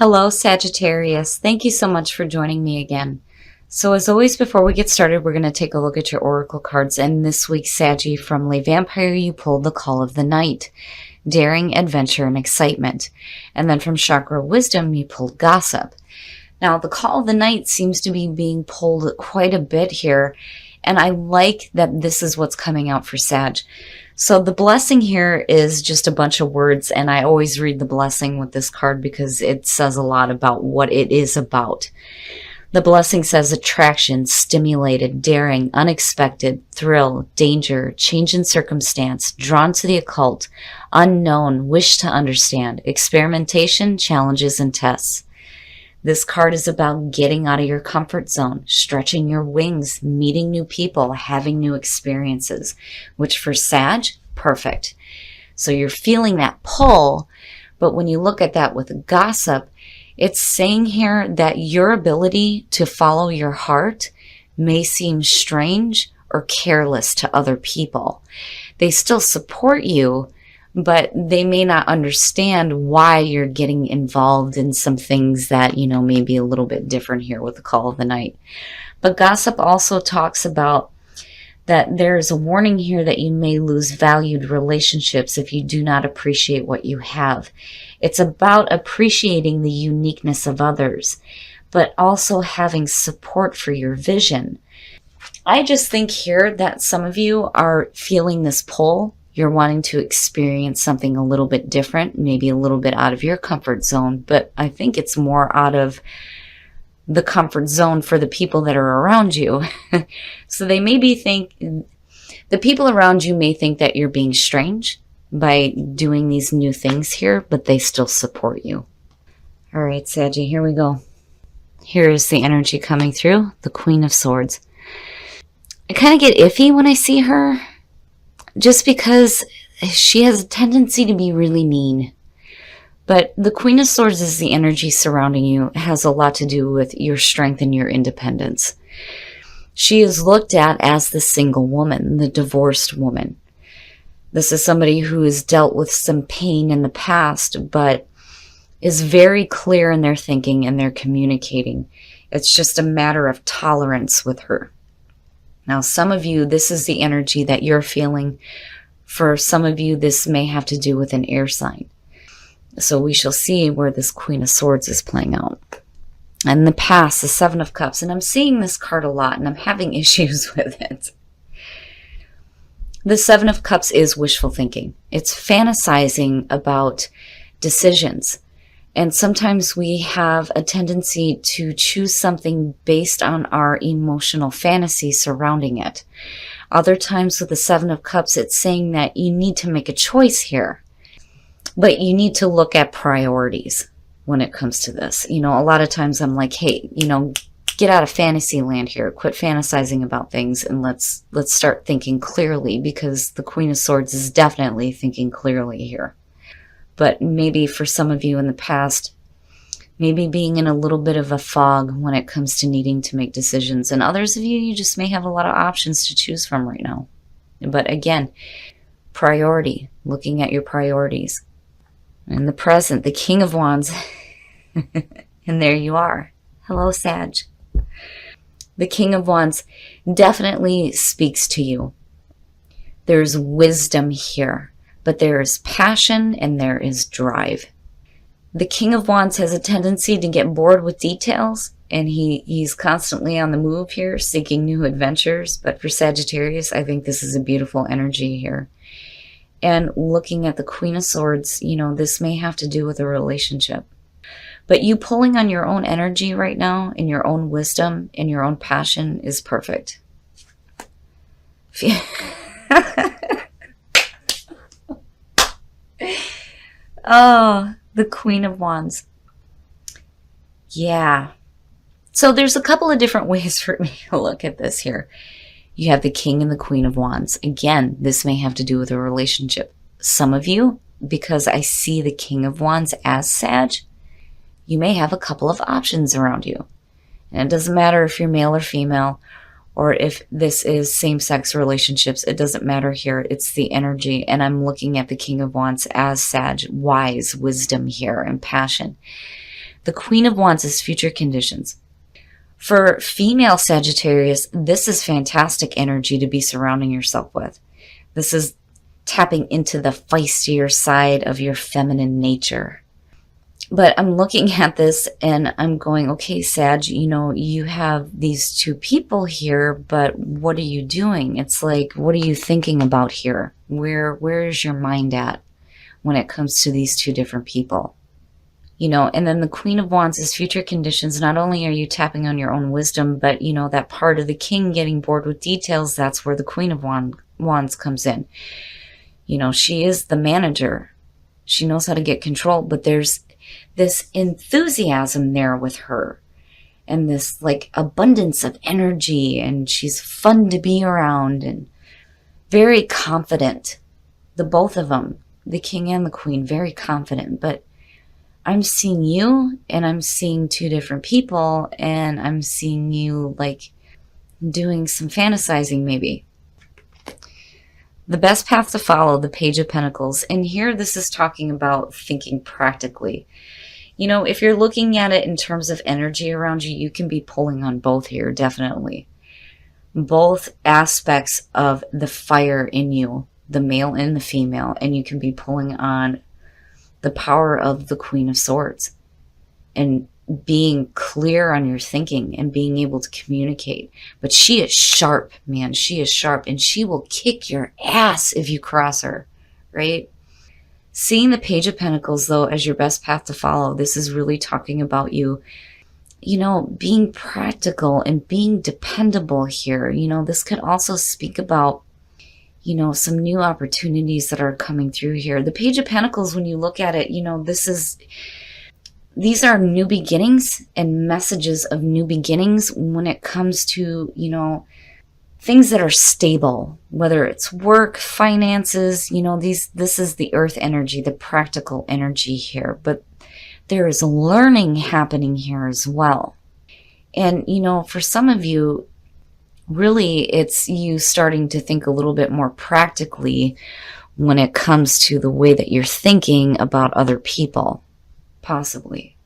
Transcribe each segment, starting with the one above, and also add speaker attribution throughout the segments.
Speaker 1: Hello, Sagittarius. Thank you so much for joining me again. So as always, before we get started, we're going to take a look at your oracle cards. And this week, Saggy, from Le Vampire, you pulled the Call of the Night, daring, adventure, and excitement. And then from Chakra Wisdom, you pulled Gossip. Now, the Call of the Night seems to be being pulled quite a bit here. And I like that this is what's coming out for Sag. So the blessing here is just a bunch of words, and I always read the blessing with this card because it says a lot about what it is about. The blessing says attraction, stimulated, daring, unexpected, thrill, danger, change in circumstance, drawn to the occult, unknown, wish to understand, experimentation, challenges, and tests. This card is about getting out of your comfort zone, stretching your wings, meeting new people, having new experiences, which for Sag, perfect. So you're feeling that pull, but when you look at that with Gossip, it's saying here that your ability to follow your heart may seem strange or careless to other people. They still support you, but they may not understand why you're getting involved in some things that, may be a little bit different here with the Call of the Night. But Gossip also talks about that there is a warning here that you may lose valued relationships if you do not appreciate what you have. It's about appreciating the uniqueness of others, but also having support for your vision. I just think here that some of you are feeling this pull. You're wanting to experience something a little bit different, maybe a little bit out of your comfort zone, but I think it's more out of the comfort zone for the people that are around you. So they maybe the people around you may think that you're being strange by doing these new things here, but they still support you. All right, Saggy, here we go. Here is the energy coming through, the Queen of Swords. I kind of get iffy when I see her, just because she has a tendency to be really mean. But the Queen of Swords is the energy surrounding you. It has a lot to do with your strength and your independence. She is looked at as the single woman, the divorced woman. This is somebody who has dealt with some pain in the past, but is very clear in their thinking and their communicating. It's just a matter of tolerance with her. Now, some of you, this is the energy that you're feeling. For some of you, this may have to do with an air sign. So we shall see where this Queen of Swords is playing out. And in the past, the Seven of Cups. And I'm seeing this card a lot, and I'm having issues with it. The Seven of Cups is wishful thinking. It's fantasizing about decisions. And sometimes we have a tendency to choose something based on our emotional fantasy surrounding it. Other times with the Seven of Cups, it's saying that you need to make a choice here. But you need to look at priorities when it comes to this. A lot of times I'm like, hey, get out of fantasy land here. Quit fantasizing about things and let's start thinking clearly, because the Queen of Swords is definitely thinking clearly here. But maybe for some of you in the past, maybe being in a little bit of a fog when it comes to needing to make decisions. And others of you, you just may have a lot of options to choose from right now. But again, priority, looking at your priorities. In the present, the King of Wands. And there you are. Hello, Sag. The King of Wands definitely speaks to you. There's wisdom here. But there is passion and there is drive. The King of Wands has a tendency to get bored with details, and he's constantly on the move here, seeking new adventures. But for Sagittarius, I think this is a beautiful energy here. And looking at the Queen of Swords, this may have to do with a relationship. But you pulling on your own energy right now, and your own wisdom, and your own passion is perfect. Oh, the Queen of Wands. Yeah. So there's a couple of different ways for me to look at this here. You have the King and the Queen of Wands. Again, this may have to do with a relationship. Some of you, because I see the King of Wands as Sag, you may have a couple of options around you. And it doesn't matter if you're male or female, or if this is same-sex relationships, it doesn't matter here. It's the energy. And I'm looking at the King of Wands as Sag, wise, wisdom here, and passion. The Queen of Wands is future conditions. For female Sagittarius, this is fantastic energy to be surrounding yourself with. This is tapping into the feistier side of your feminine nature. But I'm looking at this and I'm going, okay, Sag, you know, you have these two people here, but what are you doing? It's like, what are you thinking about here? Where is your mind at when it comes to these two different people? You know, and then the Queen of Wands is future conditions. Not only are you tapping on your own wisdom, but, you know, that part of the king getting bored with details, that's where the Queen of Wands comes in. You know, she is the manager. She knows how to get control, but there's this enthusiasm there with her and this like abundance of energy, and she's fun to be around and very confident. The both of them, the king and the queen, very confident. But I'm seeing you and I'm seeing two different people, and I'm seeing you like doing some fantasizing maybe. The best path to follow, the Page of Pentacles. And here this is talking about thinking practically. You know, if you're looking at it in terms of energy around you, you can be pulling on both here, definitely. Both aspects of the fire in you, the male and the female, and you can be pulling on the power of the Queen of Swords and being clear on your thinking and being able to communicate. But she is sharp, man. She is sharp, and she will kick your ass if you cross her, right? Seeing the Page of Pentacles, though, as your best path to follow, this is really talking about you, you know, being practical and being dependable here. You know, this could also speak about, you know, some new opportunities that are coming through here. The Page of Pentacles, when you look at it, you know, these are new beginnings and messages of new beginnings when it comes to, you know, things that are stable, whether it's work, finances, you know, this is the earth energy, the practical energy here. But there is learning happening here as well. And, you know, for some of you, really, it's you starting to think a little bit more practically when it comes to the way that you're thinking about other people. Possibly.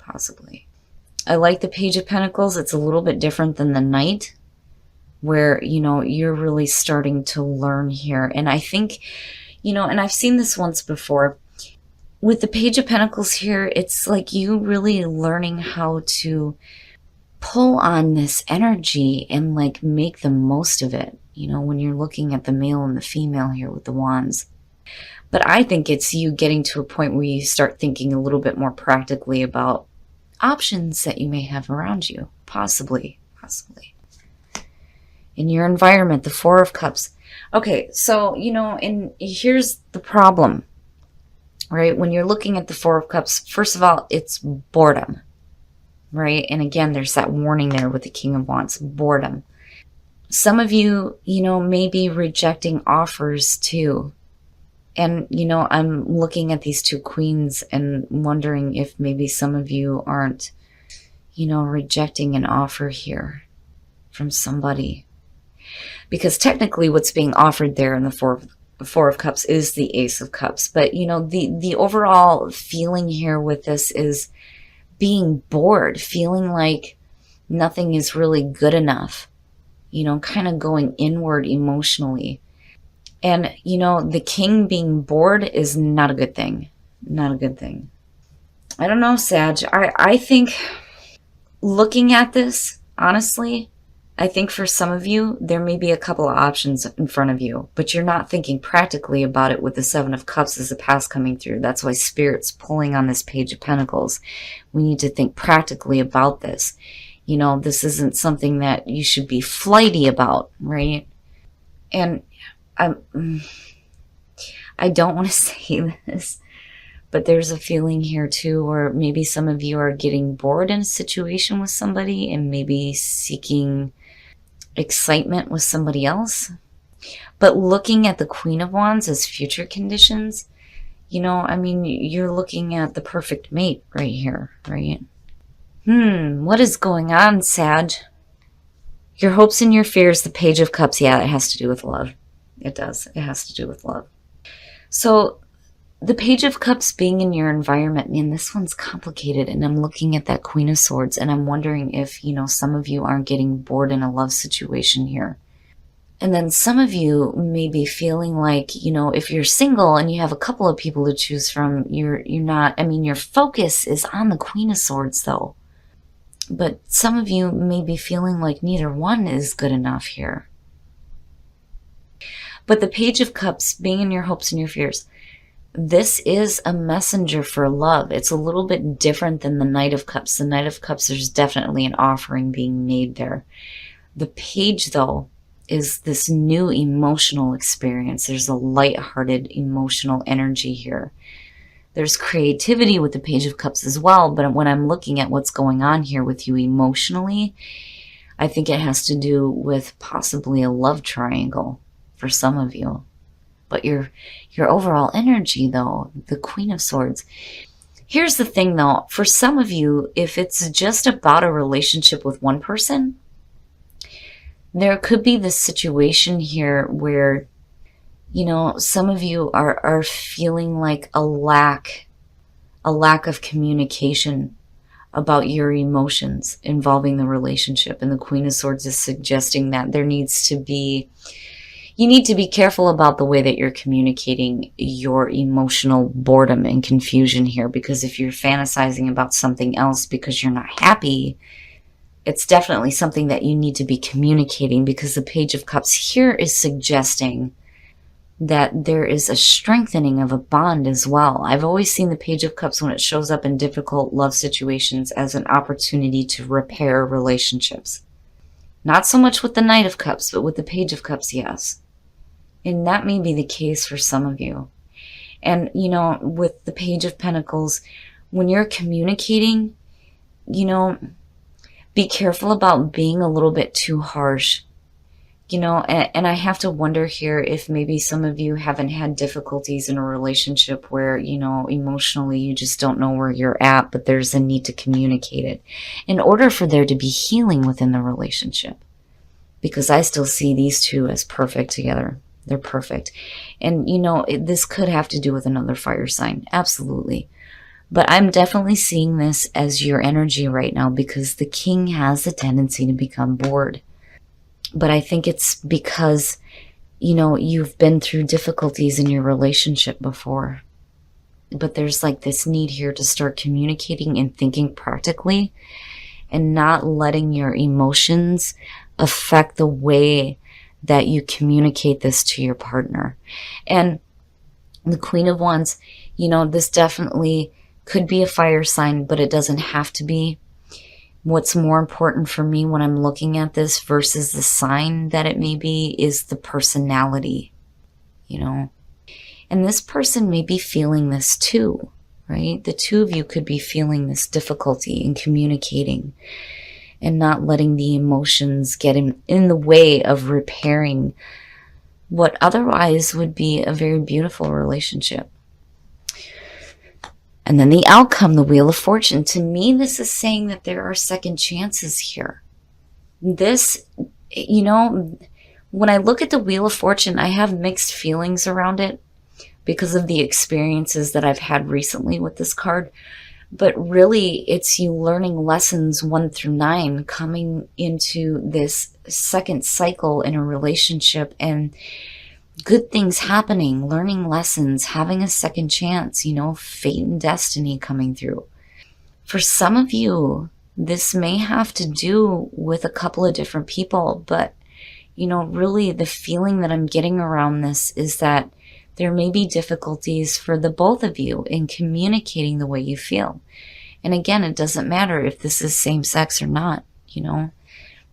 Speaker 1: I like the Page of Pentacles. It's a little bit different than the Knight, where, you know, you're really starting to learn here. And I think, you know, and I've seen this once before, with the Page of Pentacles here, it's like you really learning how to pull on this energy and like make the most of it, you know, when you're looking at the male and the female here with the wands. But I think it's you getting to a point where you start thinking a little bit more practically about options that you may have around you. Possibly. In your environment, the Four of Cups. Okay, so, you know, and here's the problem, right? When you're looking at the Four of Cups, first of all, it's boredom, right? And again, there's that warning there with the King of Wands, boredom. Some of you, you know, may be rejecting offers too. And, you know, I'm looking at these two queens and wondering if maybe some of you aren't, you know, rejecting an offer here from somebody. Because technically what's being offered there in the Four of Cups is the Ace of Cups. But, you know, the overall feeling here with this is being bored, feeling like nothing is really good enough, you know, kind of going inward emotionally. And, you know, the king being bored is not a good thing. Not a good thing. I don't know, Sag. I think looking at this, honestly, I think for some of you, there may be a couple of options in front of you, but you're not thinking practically about it with the Seven of Cups as the past coming through. That's why Spirit's pulling on this Page of Pentacles. We need to think practically about this. You know, this isn't something that you should be flighty about, right? And I don't want to say this, but there's a feeling here too where maybe some of you are getting bored in a situation with somebody and maybe seeking excitement with somebody else. But looking at the Queen of Wands as future conditions, you know, I mean, you're looking at the perfect mate right here, right? What is going on, Sag? Your hopes and your fears, the Page of Cups. Yeah, it has to do with love. It does. It has to do with love. So the Page of Cups being in your environment, man, this one's complicated. And I'm looking at that Queen of Swords and I'm wondering if, some of you aren't getting bored in a love situation here. And then some of you may be feeling like, if you're single and you have a couple of people to choose from, you're not, your focus is on the Queen of Swords though. But some of you may be feeling like neither one is good enough here. But the Page of Cups being in your hopes and your fears, this is a messenger for love. It's a little bit different than the Knight of Cups. The Knight of Cups, there's definitely an offering being made there. The Page, though, is this new emotional experience. There's a lighthearted emotional energy here. There's creativity with the Page of Cups as well, but when I'm looking at what's going on here with you emotionally, I think it has to do with possibly a love triangle for some of you. But your overall energy, though, the Queen of Swords. Here's the thing, though. For some of you, if it's just about a relationship with one person, there could be this situation here where, some of you are feeling like a lack of communication about your emotions involving the relationship. And the Queen of Swords is suggesting that you need to be careful about the way that you're communicating your emotional boredom and confusion here, because if you're fantasizing about something else because you're not happy, it's definitely something that you need to be communicating, because the Page of Cups here is suggesting that there is a strengthening of a bond as well. I've always seen the Page of Cups when it shows up in difficult love situations as an opportunity to repair relationships. Not so much with the Knight of Cups, but with the Page of Cups, yes. And that may be the case for some of you. And, with the Page of Pentacles, when you're communicating, be careful about being a little bit too harsh. And I have to wonder here if maybe some of you haven't had difficulties in a relationship where, emotionally you just don't know where you're at, but there's a need to communicate it in order for there to be healing within the relationship. Because I still see these two as perfect together. They're perfect. And, this could have to do with another fire sign. Absolutely. But I'm definitely seeing this as your energy right now, because the King has a tendency to become bored. But I think it's because, you've been through difficulties in your relationship before. But there's like this need here to start communicating and thinking practically and not letting your emotions affect the way that you communicate this to your partner. And the Queen of Wands, this definitely could be a fire sign, but it doesn't have to be. What's more important for me when I'm looking at this versus the sign that it may be is the personality, And this person may be feeling this too, right? The two of you could be feeling this difficulty in communicating and not letting the emotions get in the way of repairing what otherwise would be a very beautiful relationship. And then the outcome, the Wheel of Fortune. To me, this is saying that there are second chances here. This, when I look at the Wheel of Fortune, I have mixed feelings around it because of the experiences that I've had recently with this card. But really, it's you learning lessons 1 through 9, coming into this second cycle in a relationship and good things happening, learning lessons, having a second chance, fate and destiny coming through. For some of you, this may have to do with a couple of different people, but, really the feeling that I'm getting around this is that there may be difficulties for the both of you in communicating the way you feel. And again, it doesn't matter if this is same sex or not,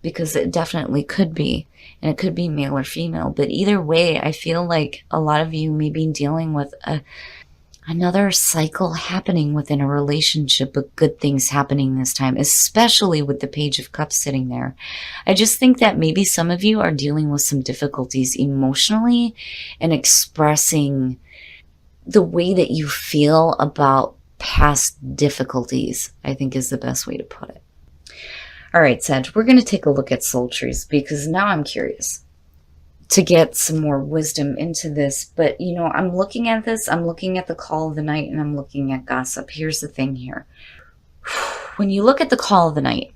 Speaker 1: because it definitely could be. And it could be male or female. But either way, I feel like a lot of you may be dealing with another cycle happening within a relationship, but good things happening this time, especially with the Page of Cups sitting there. I just think that maybe some of you are dealing with some difficulties emotionally and expressing the way that you feel about past difficulties, I think is the best way to put it. All right, Sag, we're going to take a look at soul trees because now I'm curious. to get some more wisdom into this. But, I'm looking at this, I'm looking at the call of the night, and I'm looking at gossip. Here's the thing here. When you look at the call of the night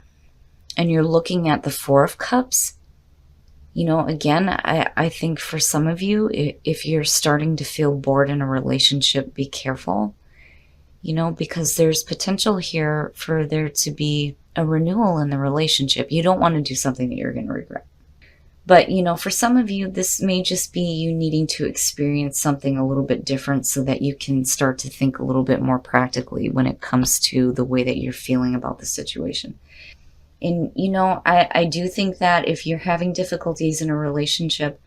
Speaker 1: and you're looking at the Four of Cups, again, I think for some of you, if you're starting to feel bored in a relationship, be careful, because there's potential here for there to be a renewal in the relationship. You don't want to do something that you're going to regret. But, for some of you, this may just be you needing to experience something a little bit different so that you can start to think a little bit more practically when it comes to the way that you're feeling about the situation. And, I do think that if you're having difficulties in a relationship,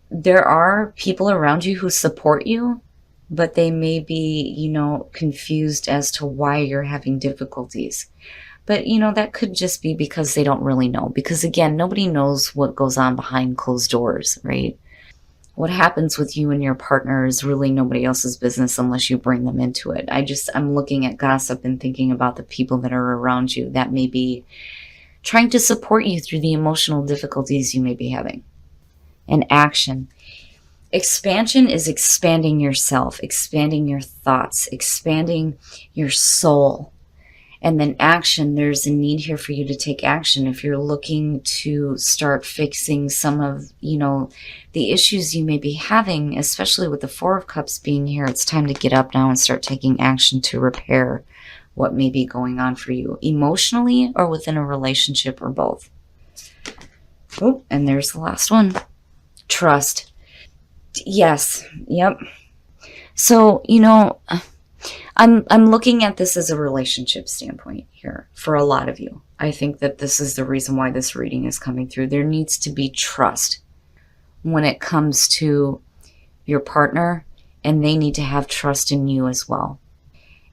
Speaker 1: there are people around you who support you, but they may be, confused as to why you're having difficulties. But, that could just be because they don't really know. Because, again, nobody knows what goes on behind closed doors, right? What happens with you and your partner is really nobody else's business unless you bring them into it. I'm looking at gossip and thinking about the people that are around you that may be trying to support you through the emotional difficulties you may be having. And action. Expansion is expanding yourself, expanding your thoughts, expanding your soul. And then action, there's a need here for you to take action. If you're looking to start fixing some of, the issues you may be having, especially with the Four of Cups being here, it's time to get up now and start taking action to repair what may be going on for you emotionally or within a relationship or both. Oh, and there's the last one. Trust. Yes. Yep. So, I'm looking at this as a relationship standpoint here for a lot of you. I think that this is the reason why this reading is coming through. There needs to be trust when it comes to your partner, and they need to have trust in you as well.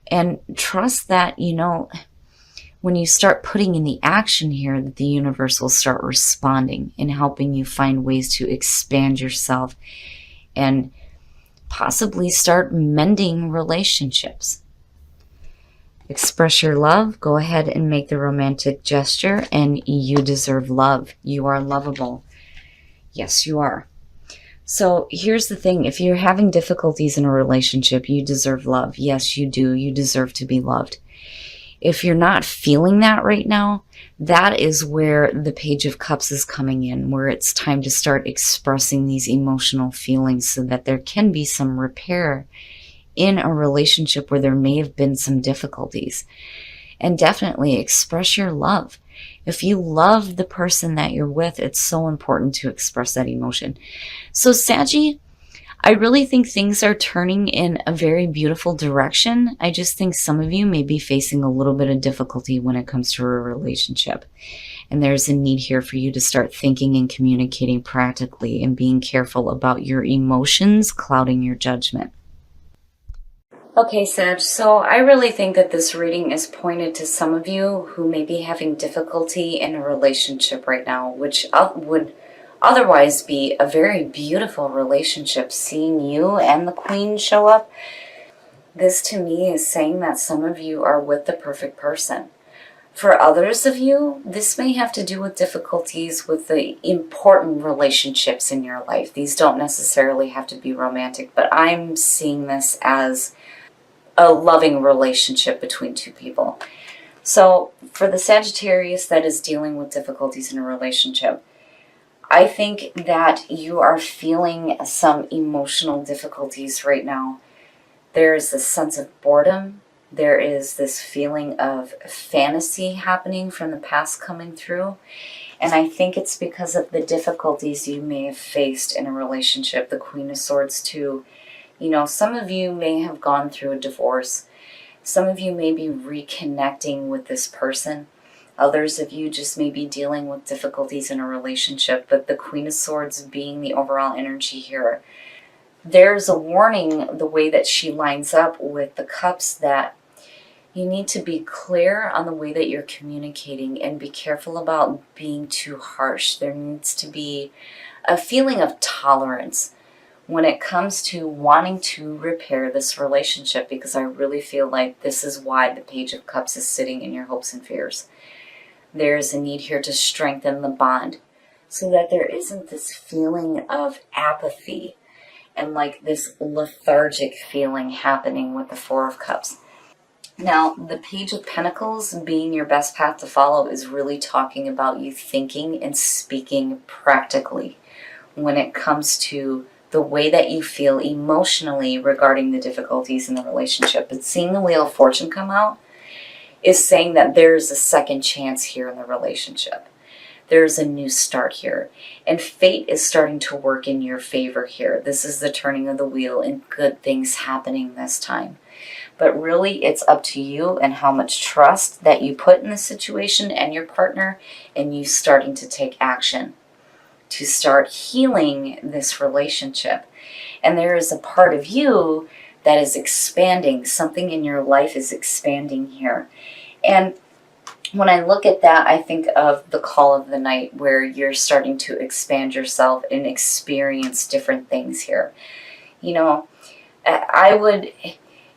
Speaker 1: And trust that, when you start putting in the action here, that the universe will start responding and helping you find ways to expand yourself and possibly start mending relationships. Express your love. Go ahead and make the romantic gesture, and you deserve love. You are lovable. Yes, you are. So here's the thing. If you're having difficulties in a relationship, you deserve love. Yes, you do. You deserve to be loved. If you're not feeling that right now, that is where the Page of Cups is coming in, where it's time to start expressing these emotional feelings so that there can be some repair in a relationship where there may have been some difficulties. And definitely express your love. If you love the person that you're with, it's so important to express that emotion. So Saggy, I really think things are turning in a very beautiful direction. I just think some of you may be facing a little bit of difficulty when it comes to a relationship. And there's a need here for you to start thinking and communicating practically and being careful about your emotions clouding your judgment. Okay, Sag, so I really think that this reading is pointed to some of you who may be having difficulty in a relationship right now, which would otherwise be a very beautiful relationship. Seeing you and the Queen show up, this to me is saying that some of you are with the perfect person. For others of you, this may have to do with difficulties with the important relationships in your life. These don't necessarily have to be romantic, but I'm seeing this as a loving relationship between two people. So for the Sagittarius that is dealing with difficulties in a relationship, I think that you are feeling some emotional difficulties right now. There is this sense of boredom. There is this feeling of fantasy happening from the past coming through. And I think it's because of the difficulties you may have faced in a relationship. The Queen of Swords too. Some of you may have gone through a divorce. Some of you may be reconnecting with this person. Others of you just may be dealing with difficulties in a relationship. But the Queen of Swords being the overall energy here, there's a warning the way that she lines up with the cups that you need to be clear on the way that you're communicating and be careful about being too harsh. There needs to be a feeling of tolerance when it comes to wanting to repair this relationship, because I really feel like this is why the Page of Cups is sitting in your hopes and fears. There's a need here to strengthen the bond so that there isn't this feeling of apathy and like this lethargic feeling happening with the Four of Cups. Now, the Page of Pentacles being your best path to follow is really talking about you thinking and speaking practically when it comes to the way that you feel emotionally regarding the difficulties in the relationship. But seeing the Wheel of Fortune come out is saying that there's a second chance here in the relationship. There's a new start here. And fate is starting to work in your favor here. This is the turning of the wheel and good things happening this time. But really, it's up to you and how much trust that you put in the situation and your partner, and you starting to take action to start healing this relationship. And there is a part of you that is expanding. Something in your life is expanding here. And when I look at that, I think of the call of the night, where you're starting to expand yourself and experience different things here. You know, I would...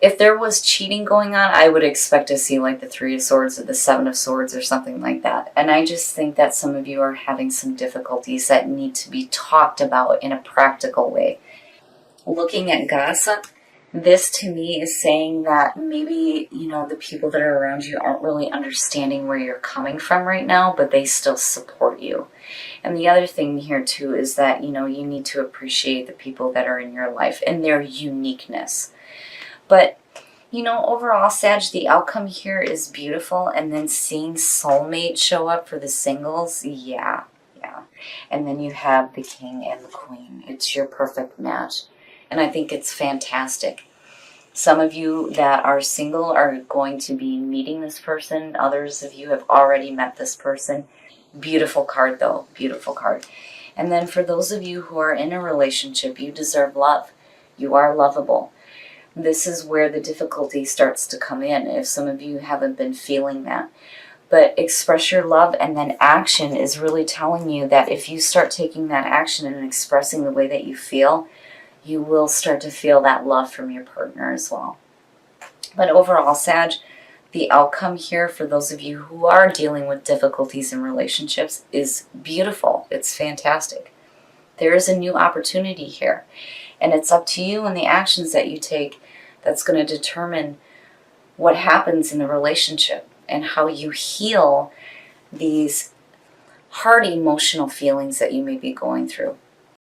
Speaker 1: if there was cheating going on, I would expect to see like the Three of Swords or the Seven of Swords or something like that. And I just think that some of you are having some difficulties that need to be talked about in a practical way. Looking at gossip, this to me is saying that maybe, you know, the people that are around you aren't really understanding where you're coming from right now, but they still support you. And the other thing here too is that, you know, you need to appreciate the people that are in your life and their uniqueness. But, you know, overall, Sag, the outcome here is beautiful. And then seeing soulmate show up for the singles, yeah. And then you have the King and the Queen. It's your perfect match. And I think it's fantastic. Some of you that are single are going to be meeting this person. Others of you have already met this person. Beautiful card, though. Beautiful card. And then for those of you who are in a relationship, you deserve love. You are lovable. This is where the difficulty starts to come in, if some of you haven't been feeling that. But express your love, and then action is really telling you that if you start taking that action and expressing the way that you feel, you will start to feel that love from your partner as well. But overall, Sag, the outcome here for those of you who are dealing with difficulties in relationships is beautiful. It's fantastic. There is a new opportunity here. And it's up to you and the actions that you take that's going to determine what happens in the relationship and how you heal these hard emotional feelings that you may be going through.